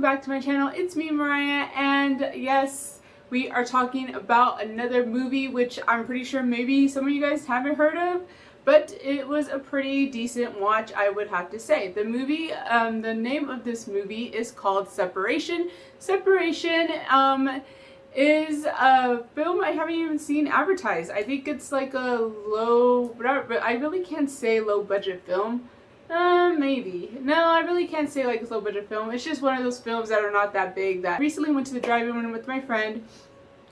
back to my channel. It's me, Mariah, and yes, we are talking about another movie which I'm pretty sure maybe some of you guys haven't heard of, but it was a pretty decent watch, I would have to say. The movie, the name of this movie is called Separation. Separation is a film I haven't even seen advertised. I think it's like a low, but I really can't say low budget film. Maybe. No, I really can't say like a low budget film. It's just one of those films that are not that big. That I recently went to the drive-in with my friend,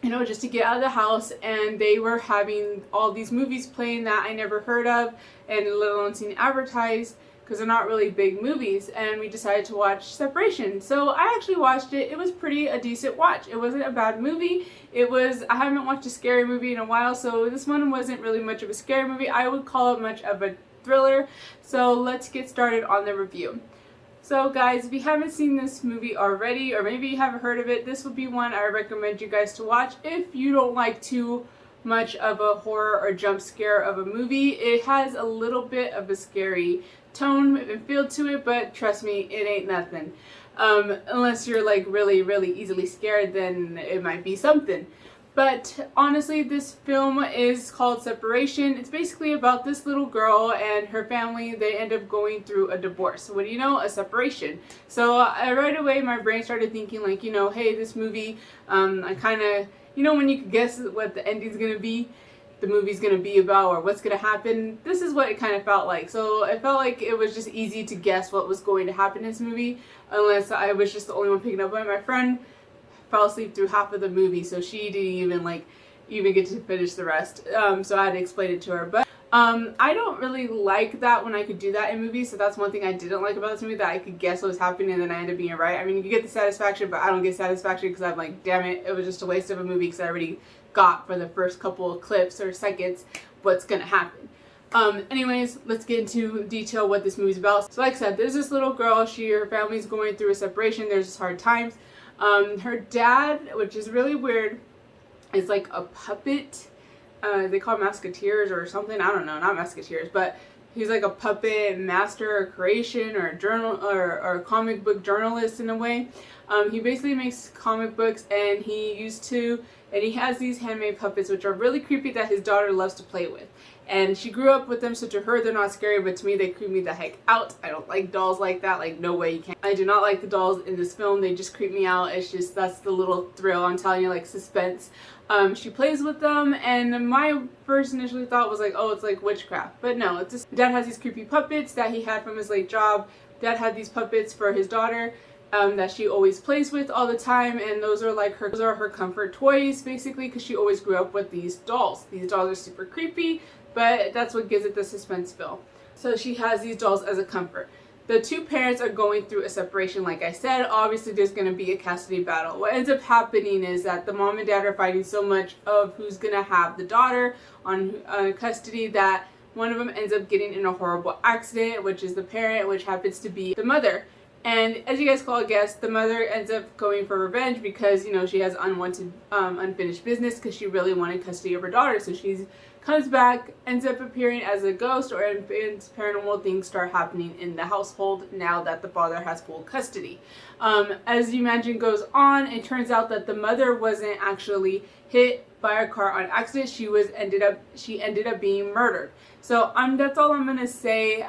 you know, just to get out of the house, and they were having all these movies playing that I never heard of and let alone seen advertised, because they're not really big movies, and we decided to watch Separation. So I actually watched it. It was a decent watch. It wasn't a bad movie. I haven't watched a scary movie in a while, so this one wasn't really much of a scary movie. I would call it much of a thriller. So let's get started on the review. So guys, if you haven't seen this movie already, or maybe you haven't heard of it, this would be one I recommend you guys to watch if you don't like too much of a horror or jump scare of a movie. It has a little bit of a scary tone and feel to it, but trust me, it ain't nothing. Unless you're like really easily scared, then it might be something. But honestly, this film is called Separation. It's basically about this little girl and her family. They end up going through a divorce. What do you know? A separation. So right away my brain started thinking like, you know, hey, this movie, I kind of, you know, when you can guess what the ending's going to be, the movie's going to be about, or what's going to happen, this is what it kind of felt like. So it felt like it was just easy to guess what was going to happen in this movie, unless I was just the only one picking up on it. My friend fell asleep through half of the movie, so she didn't even get to finish the rest. So I had to explain it to her. But I don't really like that when I could do that in movies, so that's one thing I didn't like about this movie, that I could guess what was happening and then I ended up being right. I mean, you get the satisfaction, but I don't get satisfaction because I'm like, damn it, it was just a waste of a movie because I already got for the first couple of clips or seconds what's gonna happen. Anyways, let's get into detail what this movie's about. So like I said, there's this little girl, her family's going through a separation, there's just hard times. Her dad, which is really weird, is like a puppet. They call him Musketeers or something. I don't know, not Musketeers, but he's like a puppet master or creation or journal or comic book journalist in a way. He basically makes comic books, and he has these handmade puppets which are really creepy that his daughter loves to play with. And she grew up with them, so to her they're not scary, but to me they creep me the heck out. I don't like dolls like that, like no way you can. I do not like the dolls in this film, they just creep me out. It's just, that's the little thrill, I'm telling you, like suspense. She plays with them, and my first initially thought was like, oh, it's like witchcraft. But no, it's just, Dad has these creepy puppets that he had from his late job. Dad had these puppets for his daughter that she always plays with all the time, and those are her comfort toys basically, because she always grew up with these dolls. These dolls are super creepy, but that's what gives it the suspense feel. So she has these dolls as a comfort. The two parents are going through a separation, like I said. Obviously there's going to be a custody battle. What ends up happening is that the mom and dad are fighting so much of who's going to have the daughter on custody that one of them ends up getting in a horrible accident, which is the parent, which happens to be the mother. And as you guys call a guess, the mother ends up going for revenge because, you know, she has unwanted, unfinished business because she really wanted custody of her daughter. So she comes back, ends up appearing as a ghost, or paranormal things start happening in the household now that the father has full custody. As the imagine goes on, it turns out that the mother wasn't actually hit by a car on accident. She ended up being murdered. So that's all I'm gonna say.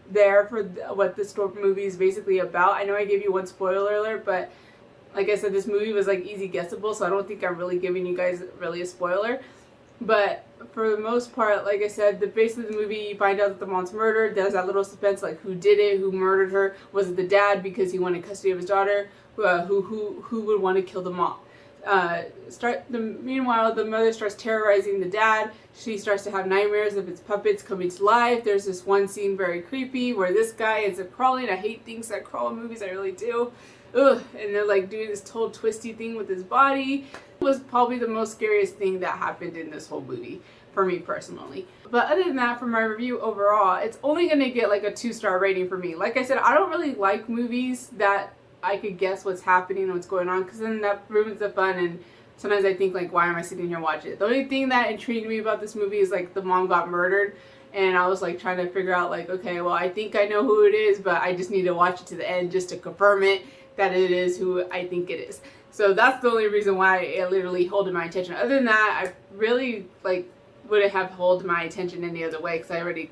There for what this movie is basically about. I know I gave you one spoiler alert, but like I said, this movie was like easy guessable, so I don't think I'm really giving you guys really a spoiler. But for the most part, like I said, basically the movie, you find out that the mom's murdered. There's that little suspense, like who did it, who murdered her. Was it the dad because he wanted custody of his daughter? Who would want to kill the mom? Meanwhile, the mother starts terrorizing the dad. She starts to have nightmares of its puppets coming to life. There's this one scene, very creepy, where this guy ends up crawling. I hate things that crawl in movies, I really do. Ugh, and they're like doing this whole twisty thing with his body. It was probably the most scariest thing that happened in this whole movie, for me personally. But other than that, for my review overall, it's only gonna get like a 2-star rating for me. Like I said, I don't really like movies that I could guess what's happening and what's going on, because then that ruins the fun, and sometimes I think like, why am I sitting here watching it? The only thing that intrigued me about this movie is like the mom got murdered, and I was like trying to figure out like, okay, well, I think I know who it is, but I just need to watch it to the end just to confirm it that it is who I think it is. So that's the only reason why it literally held my attention. Other than that, I really like wouldn't have held my attention any other way because I already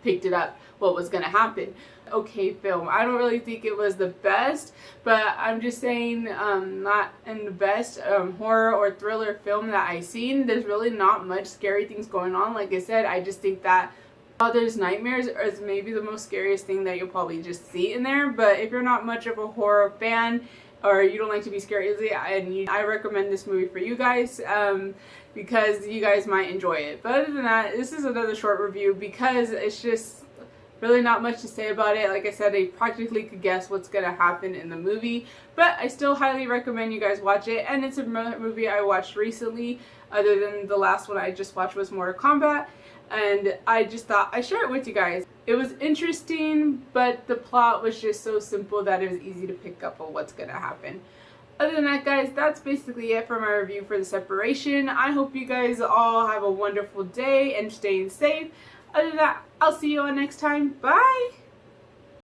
picked it up what was going to happen. Okay film. I don't really think it was the best, but I'm just saying not in the best horror or thriller film that I've seen. There's really not much scary things going on. Like I said, I just think that Father's Nightmares is maybe the most scariest thing that you'll probably just see in there. But if you're not much of a horror fan or you don't like to be scared easily, I recommend this movie for you guys because you guys might enjoy it. But other than that, this is another short review because it's just really not much to say about it. Like I said, I practically could guess what's going to happen in the movie, but I still highly recommend you guys watch it. And it's a movie I watched recently, other than the last one I just watched was Mortal Kombat, and I just thought I'd share it with you guys. It was interesting, but the plot was just so simple that it was easy to pick up on what's going to happen. Other than that, guys, that's basically it for my review for The Separation. I hope you guys all have a wonderful day and staying safe. Other than that, I'll see you all next time. Bye!